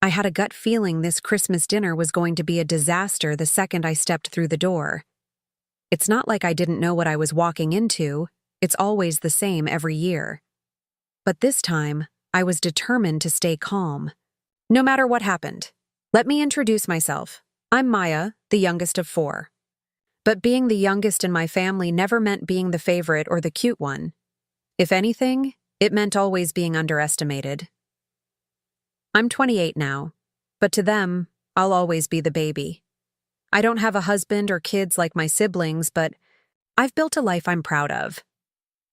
I had a gut feeling this Christmas dinner was going to be a disaster the second I stepped through the door. It's not like I didn't know what I was walking into, it's always the same every year. But this time, I was determined to stay calm. No matter what happened. Let me introduce myself. I'm Maya, the youngest of 4. But being the youngest in my family never meant being the favorite or the cute one. If anything, it meant always being underestimated. I'm 28 now, but to them, I'll always be the baby. I don't have a husband or kids like my siblings, but I've built a life I'm proud of.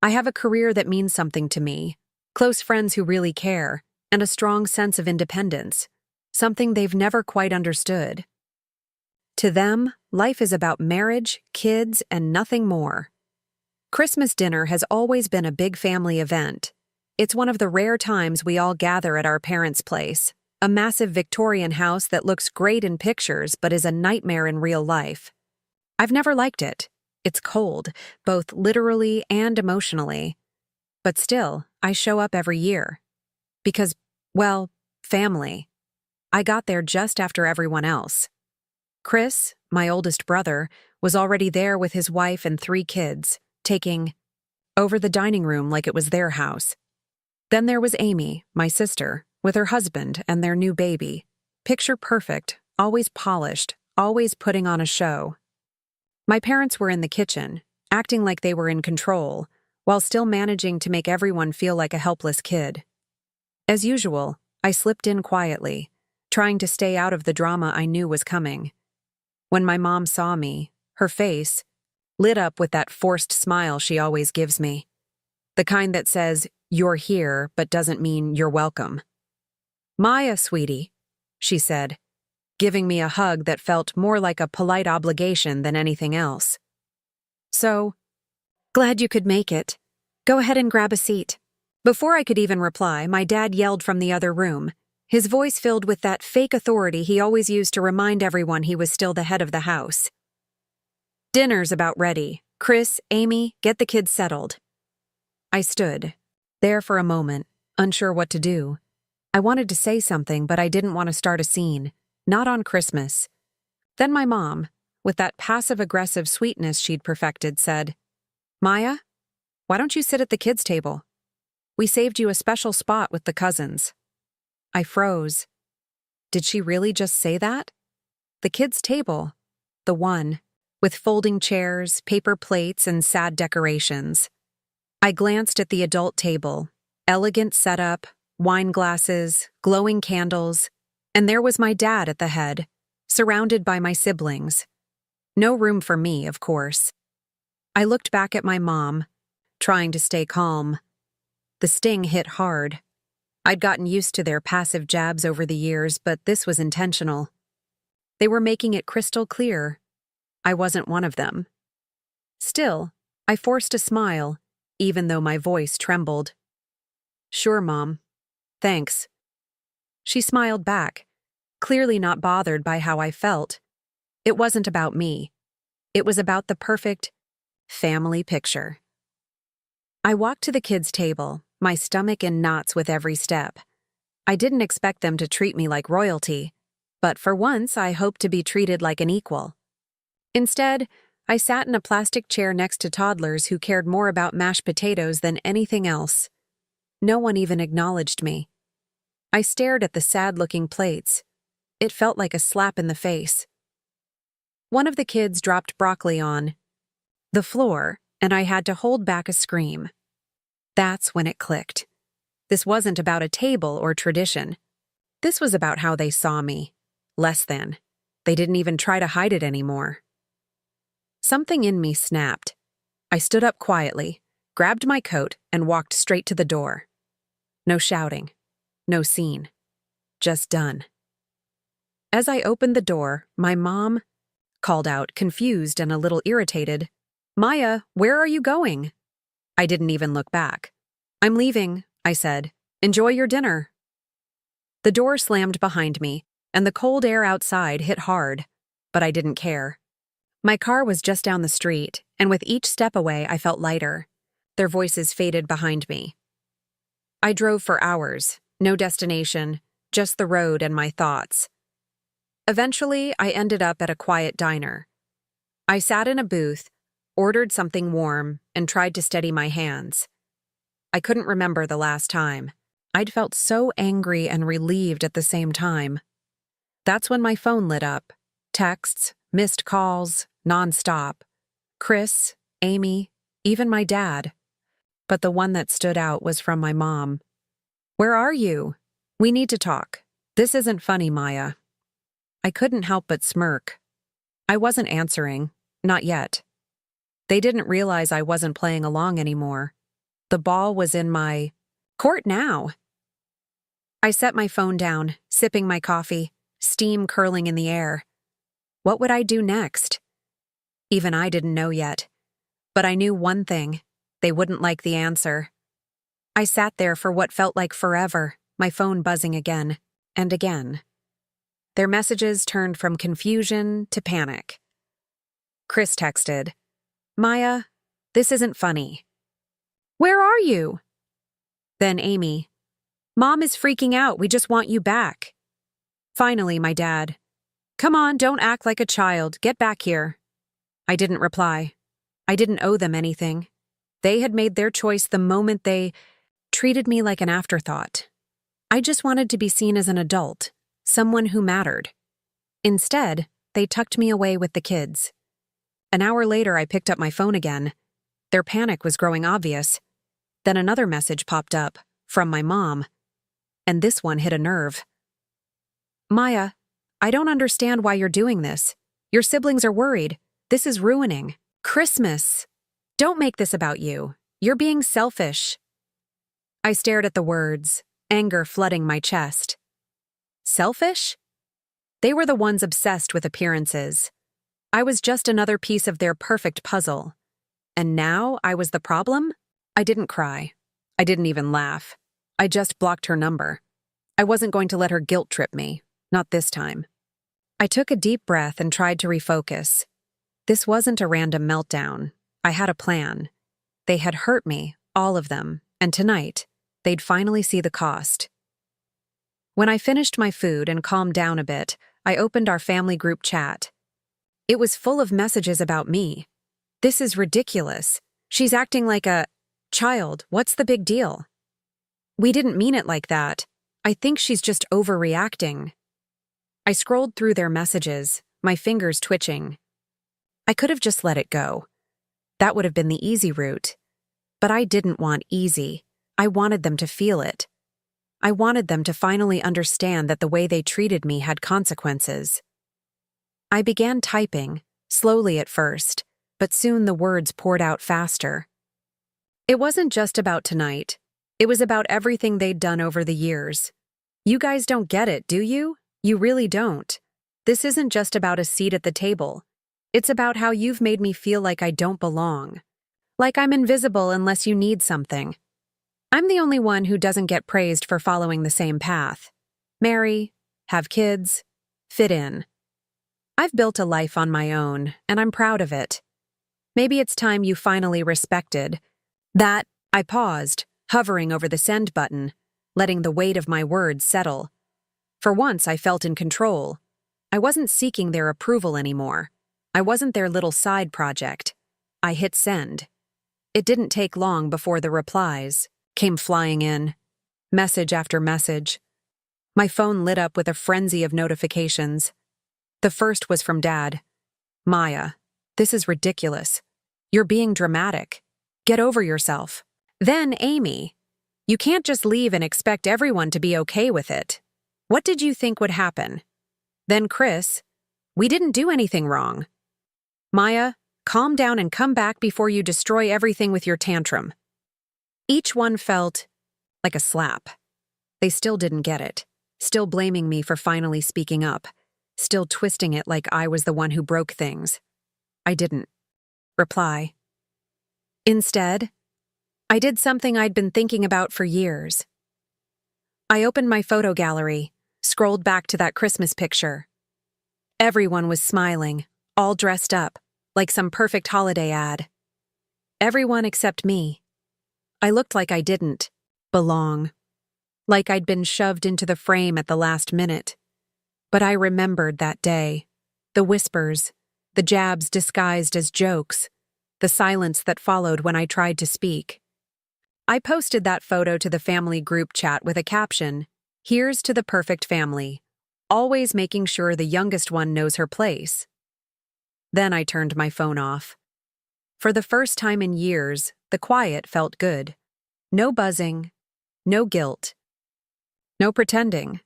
I have a career that means something to me, close friends who really care, and a strong sense of independence, something they've never quite understood. To them, life is about marriage, kids, and nothing more. Christmas dinner has always been a big family event. It's one of the rare times we all gather at our parents' place, a massive Victorian house that looks great in pictures but is a nightmare in real life. I've never liked it. It's cold, both literally and emotionally. But still, I show up every year. Because, well, family. I got there just after everyone else. Chris, my oldest brother, was already there with his wife and 3 kids, taking over the dining room like it was their house. Then there was Amy, my sister, with her husband and their new baby. Picture perfect, always polished, always putting on a show. My parents were in the kitchen, acting like they were in control, while still managing to make everyone feel like a helpless kid. As usual, I slipped in quietly, trying to stay out of the drama I knew was coming. When my mom saw me, her face lit up with that forced smile she always gives me. The kind that says, "You're here, but doesn't mean you're welcome." "Maya, sweetie," she said, giving me a hug that felt more like a polite obligation than anything else. "So, glad you could make it. Go ahead and grab a seat." Before I could even reply, my dad yelled from the other room, his voice filled with that fake authority he always used to remind everyone he was still the head of the house. "Dinner's about ready. Chris, Amy, get the kids settled." I stood there for a moment, unsure what to do. I wanted to say something, but I didn't want to start a scene. Not on Christmas. Then my mom, with that passive-aggressive sweetness she'd perfected, said, "Maya, why don't you sit at the kids' table? We saved you a special spot with the cousins." I froze. Did she really just say that? The kids' table. The one, with folding chairs, paper plates, and sad decorations. I glanced at the adult table, elegant setup, wine glasses, glowing candles, and there was my dad at the head, surrounded by my siblings. No room for me, of course. I looked back at my mom, trying to stay calm. The sting hit hard. I'd gotten used to their passive jabs over the years, but this was intentional. They were making it crystal clear. I wasn't one of them. Still, I forced a smile, even though my voice trembled. "Sure, Mom. Thanks." She smiled back, clearly not bothered by how I felt. It wasn't about me. It was about the perfect family picture. I walked to the kids' table, my stomach in knots with every step. I didn't expect them to treat me like royalty, but for once I hoped to be treated like an equal. Instead, I sat in a plastic chair next to toddlers who cared more about mashed potatoes than anything else. No one even acknowledged me. I stared at the sad-looking plates. It felt like a slap in the face. One of the kids dropped broccoli on the floor, and I had to hold back a scream. That's when it clicked. This wasn't about a table or tradition. This was about how they saw me. Less than. They didn't even try to hide it anymore. Something in me snapped. I stood up quietly, grabbed my coat, and walked straight to the door. No shouting. No scene. Just done. As I opened the door, my mom called out, confused and a little irritated, "Maya, where are you going?" I didn't even look back. "I'm leaving," I said. "Enjoy your dinner." The door slammed behind me, and the cold air outside hit hard, but I didn't care. My car was just down the street, and with each step away, I felt lighter. Their voices faded behind me. I drove for hours, no destination, just the road and my thoughts. Eventually, I ended up at a quiet diner. I sat in a booth, ordered something warm, and tried to steady my hands. I couldn't remember the last time. I'd felt so angry and relieved at the same time. That's when my phone lit up. Texts, missed calls, nonstop. Chris, Amy, even my dad. But the one that stood out was from my mom. "Where are you? We need to talk. This isn't funny, Maya." I couldn't help but smirk. I wasn't answering, not yet. They didn't realize I wasn't playing along anymore. The ball was in my court now. I set my phone down, sipping my coffee, steam curling in the air. What would I do next? Even I didn't know yet. But I knew one thing: they wouldn't like the answer. I sat there for what felt like forever, my phone buzzing again and again. Their messages turned from confusion to panic. Chris texted, "Maya, this isn't funny." "Where are you?" Then Amy, "Mom is freaking out, we just want you back." Finally, my dad, "Come on, don't act like a child, get back here." I didn't reply. I didn't owe them anything. They had made their choice the moment they treated me like an afterthought. I just wanted to be seen as an adult, someone who mattered. Instead, they tucked me away with the kids. An hour later, I picked up my phone again. Their panic was growing obvious. Then another message popped up, from my mom. And this one hit a nerve. "Maya, I don't understand why you're doing this. Your siblings are worried. This is ruining Christmas. Don't make this about you. You're being selfish." I stared at the words, anger flooding my chest. Selfish? They were the ones obsessed with appearances. I was just another piece of their perfect puzzle. And now I was the problem? I didn't cry. I didn't even laugh. I just blocked her number. I wasn't going to let her guilt trip me. Not this time. I took a deep breath and tried to refocus. This wasn't a random meltdown. I had a plan. They had hurt me, all of them, and tonight, they'd finally see the cost. When I finished my food and calmed down a bit, I opened our family group chat. It was full of messages about me. "This is ridiculous. She's acting like a child. What's the big deal?" "We didn't mean it like that. I think she's just overreacting." I scrolled through their messages, my fingers twitching. I could have just let it go. That would have been the easy route. But I didn't want easy. I wanted them to feel it. I wanted them to finally understand that the way they treated me had consequences. I began typing, slowly at first, but soon the words poured out faster. It wasn't just about tonight. It was about everything they'd done over the years. "You guys don't get it, do you? You really don't. This isn't just about a seat at the table. It's about how you've made me feel like I don't belong. Like I'm invisible unless you need something. I'm the only one who doesn't get praised for following the same path. Marry, have kids, fit in. I've built a life on my own, and I'm proud of it. Maybe it's time you finally respected that." I paused, hovering over the send button, letting the weight of my words settle. For once, I felt in control. I wasn't seeking their approval anymore. I wasn't their little side project. I hit send. It didn't take long before the replies came flying in, message after message. My phone lit up with a frenzy of notifications. The first was from Dad. "Maya, this is ridiculous. You're being dramatic. Get over yourself." Then Amy, "You can't just leave and expect everyone to be okay with it. What did you think would happen?" Then Chris, "We didn't do anything wrong." "Maya, calm down and come back before you destroy everything with your tantrum." Each one felt like a slap. They still didn't get it, still blaming me for finally speaking up, still twisting it like I was the one who broke things. I didn't reply. Instead, I did something I'd been thinking about for years. I opened my photo gallery, scrolled back to that Christmas picture. Everyone was smiling, all dressed up, like some perfect holiday ad. Everyone except me. I looked like I didn't belong. like I'd been shoved into the frame at the last minute. But I remembered that day. The whispers, the jabs disguised as jokes, the silence that followed when I tried to speak. I posted that photo to the family group chat with a caption, "Here's to the perfect family, always making sure the youngest one knows her place." Then I turned my phone off. For the first time in years, the quiet felt good. No buzzing, no guilt, no pretending.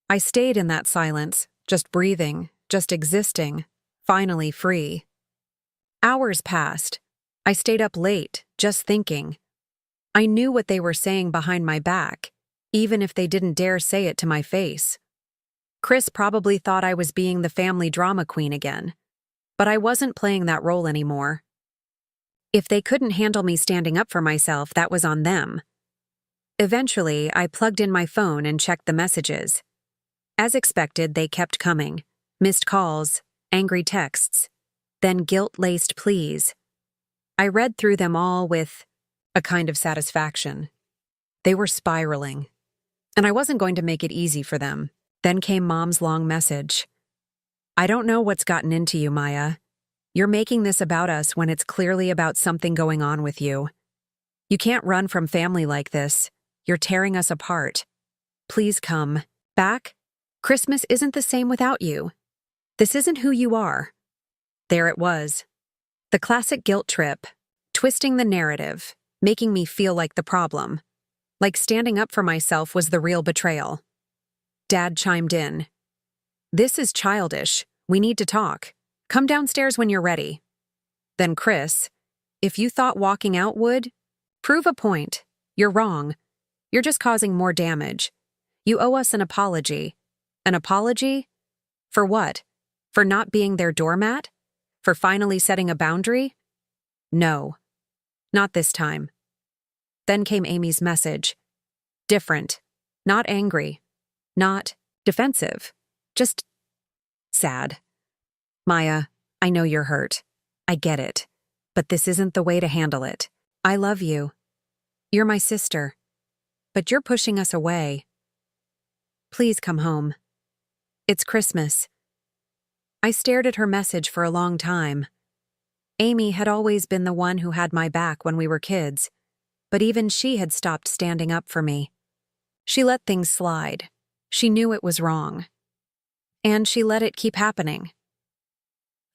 I stayed in that silence, just breathing, just existing, finally free. Hours passed. I stayed up late, just thinking. I knew what they were saying behind my back, even if they didn't dare say it to my face. Chris probably thought I was being the family drama queen again, but I wasn't playing that role anymore. If they couldn't handle me standing up for myself, that was on them. Eventually, I plugged in my phone and checked the messages. As expected, they kept coming. Missed calls, angry texts, then guilt-laced pleas. I read through them all with a kind of satisfaction. They were spiraling, and I wasn't going to make it easy for them. Then came Mom's long message. "I don't know what's gotten into you, Maya. You're making this about us when it's clearly about something going on with you. You can't run from family like this. You're tearing us apart. Please come back. Christmas isn't the same without you. This isn't who you are." There it was. The classic guilt trip, twisting the narrative, making me feel like the problem. Like standing up for myself was the real betrayal. Dad chimed in. "This is childish. We need to talk. Come downstairs when you're ready." Then Chris, "If you thought walking out would, prove a point. You're wrong. You're just causing more damage. You owe us an apology." An apology? For what? For not being their doormat? For finally setting a boundary? No. Not this time. Then came Amy's message. Different. Not angry. Not defensive. Just sad. "Maya, I know you're hurt. I get it. But this isn't the way to handle it. I love you. You're my sister. But you're pushing us away. Please come home. It's Christmas." I stared at her message for a long time. Amy had always been the one who had my back when we were kids, but even she had stopped standing up for me. She let things slide. She knew it was wrong. And she let it keep happening.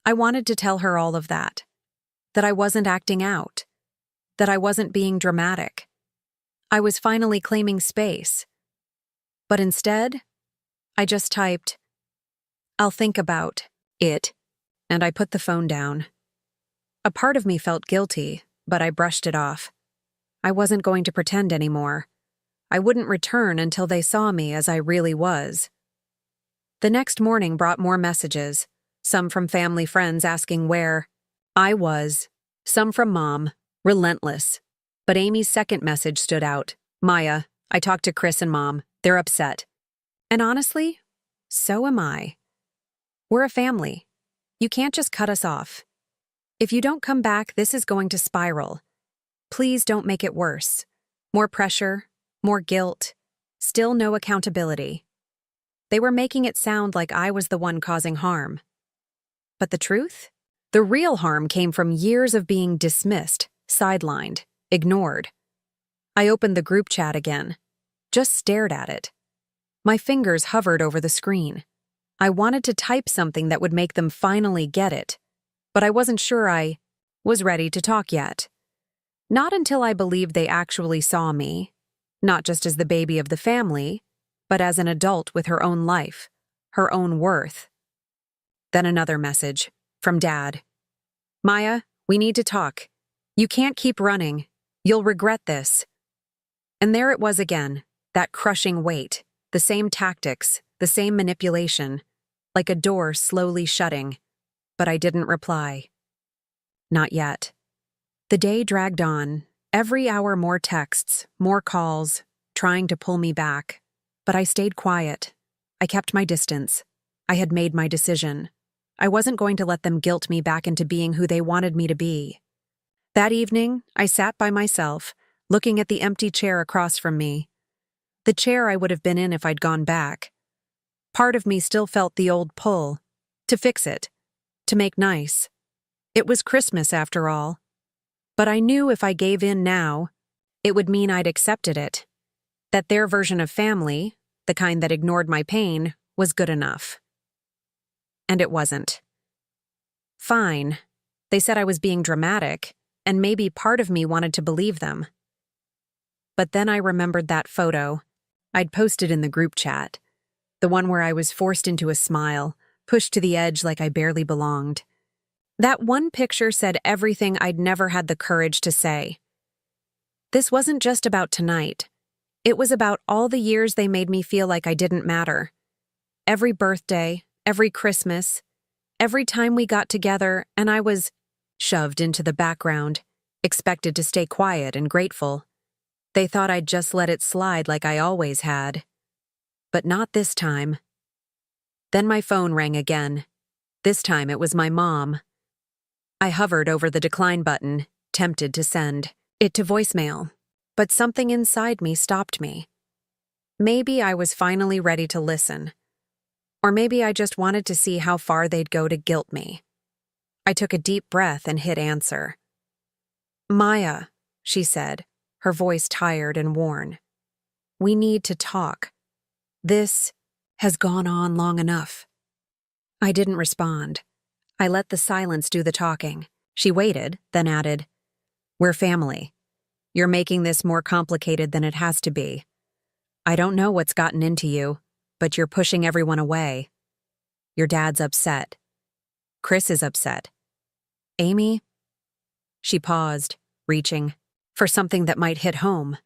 I wanted to tell her all of that I wasn't acting out, that I wasn't being dramatic. I was finally claiming space. But instead, I just typed, "I'll think about it," and I put the phone down. A part of me felt guilty, but I brushed it off. I wasn't going to pretend anymore. I wouldn't return until they saw me as I really was. The next morning brought more messages, some from family friends asking where I was, some from Mom, relentless. But Amy's second message stood out. "Maya, I talked to Chris and Mom. They're upset. And honestly, so am I. We're a family. You can't just cut us off. If you don't come back, this is going to spiral. Please don't make it worse. More pressure, more guilt, still no accountability." They were making it sound like I was the one causing harm. But the truth? The real harm came from years of being dismissed, sidelined, ignored. I opened the group chat again, just stared at it. My fingers hovered over the screen. I wanted to type something that would make them finally get it, but I wasn't sure I was ready to talk yet. Not until I believed they actually saw me, not just as the baby of the family, but as an adult with her own life, her own worth. Then another message, from Dad. "Maya, we need to talk. You can't keep running. You'll regret this." And there it was again, that crushing weight, the same tactics, the same manipulation, like a door slowly shutting. But I didn't reply. Not yet. The day dragged on, every hour more texts, more calls, trying to pull me back. But I stayed quiet. I kept my distance. I had made my decision. I wasn't going to let them guilt me back into being who they wanted me to be. That evening, I sat by myself, looking at the empty chair across from me. The chair I would have been in if I'd gone back. Part of me still felt the old pull. To fix it. To make nice. It was Christmas after all. But I knew if I gave in now, it would mean I'd accepted it. That their version of family, the kind that ignored my pain, was good enough. And it wasn't. Fine. They said I was being dramatic, and maybe part of me wanted to believe them. But then I remembered that photo I'd posted in the group chat, the one where I was forced into a smile, pushed to the edge like I barely belonged. That one picture said everything I'd never had the courage to say. This wasn't just about tonight. It was about all the years they made me feel like I didn't matter. Every birthday, every Christmas, every time we got together and I was shoved into the background, expected to stay quiet and grateful. They thought I'd just let it slide like I always had. But not this time. Then my phone rang again. This time it was my mom. I hovered over the decline button, tempted to send it to voicemail, but something inside me stopped me. Maybe I was finally ready to listen. Or maybe I just wanted to see how far they'd go to guilt me. I took a deep breath and hit answer. "Maya," she said, her voice tired and worn. "We need to talk. This has gone on long enough." I didn't respond. I let the silence do the talking. She waited, then added, "We're family. You're making this more complicated than it has to be. I don't know what's gotten into you, but you're pushing everyone away. Your dad's upset. Chris is upset. Amy?" She paused, reaching for something that might hit home.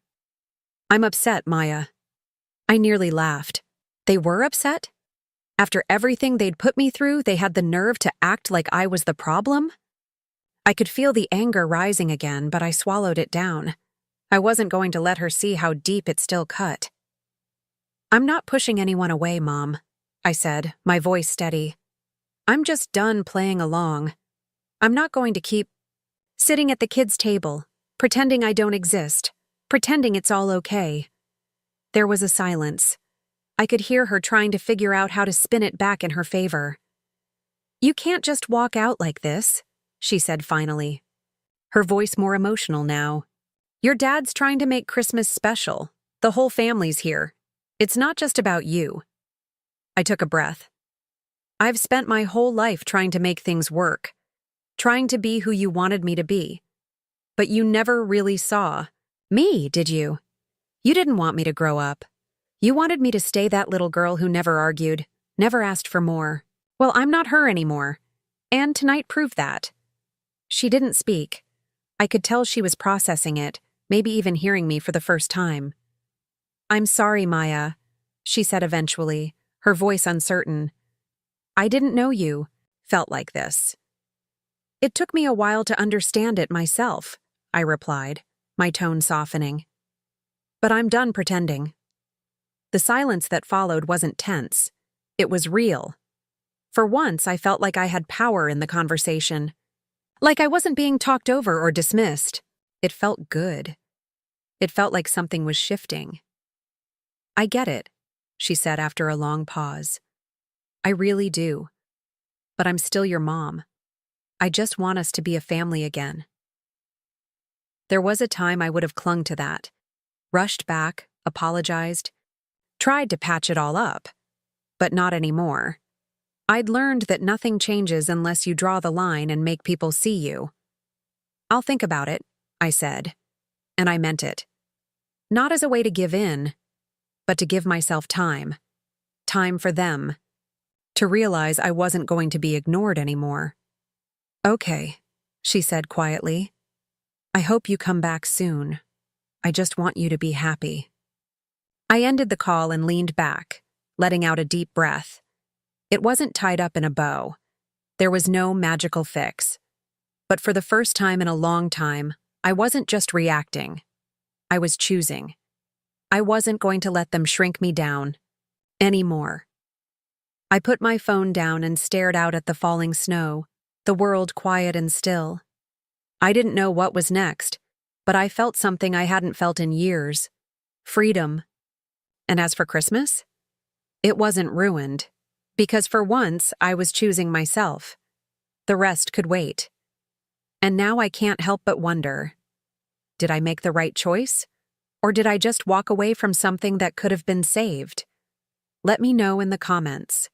"I'm upset, Maya." I nearly laughed. They were upset? After everything they'd put me through, they had the nerve to act like I was the problem? I could feel the anger rising again, but I swallowed it down. I wasn't going to let her see how deep it still cut. "I'm not pushing anyone away, Mom," I said, my voice steady. "I'm just done playing along. I'm not going to keep sitting at the kids' table, pretending I don't exist, pretending it's all okay." There was a silence. I could hear her trying to figure out how to spin it back in her favor. "You can't just walk out like this," she said finally. Her voice more emotional now. "Your dad's trying to make Christmas special. The whole family's here. It's not just about you." I took a breath. "I've spent my whole life trying to make things work, trying to be who you wanted me to be. But you never really saw me, did you? You didn't want me to grow up. You wanted me to stay that little girl who never argued, never asked for more. Well, I'm not her anymore. And tonight proved that." She didn't speak. I could tell she was processing it, maybe even hearing me for the first time. "I'm sorry, Maya," she said eventually, her voice uncertain. "I didn't know you felt like this." "It took me a while to understand it myself," I replied, my tone softening. "But I'm done pretending." The silence that followed wasn't tense. It was real. For once, I felt like I had power in the conversation. Like I wasn't being talked over or dismissed. It felt good. It felt like something was shifting. "I get it," she said after a long pause. "I really do. But I'm still your mom. I just want us to be a family again." There was a time I would have clung to that. Rushed back, apologized, tried to patch it all up. But not anymore. I'd learned that nothing changes unless you draw the line and make people see you. "I'll think about it," I said. And I meant it. Not as a way to give in, but to give myself time. Time for them. To realize I wasn't going to be ignored anymore. "Okay," she said quietly. "I hope you come back soon. I just want you to be happy." I ended the call and leaned back, letting out a deep breath. It wasn't tied up in a bow. There was no magical fix. But for the first time in a long time, I wasn't just reacting. I was choosing. I wasn't going to let them shrink me down anymore. I put my phone down and stared out at the falling snow, the world quiet and still. I didn't know what was next, but I felt something I hadn't felt in years. Freedom. And as for Christmas? It wasn't ruined, because for once I was choosing myself. The rest could wait. And now I can't help but wonder, did I make the right choice? Or did I just walk away from something that could have been saved? Let me know in the comments.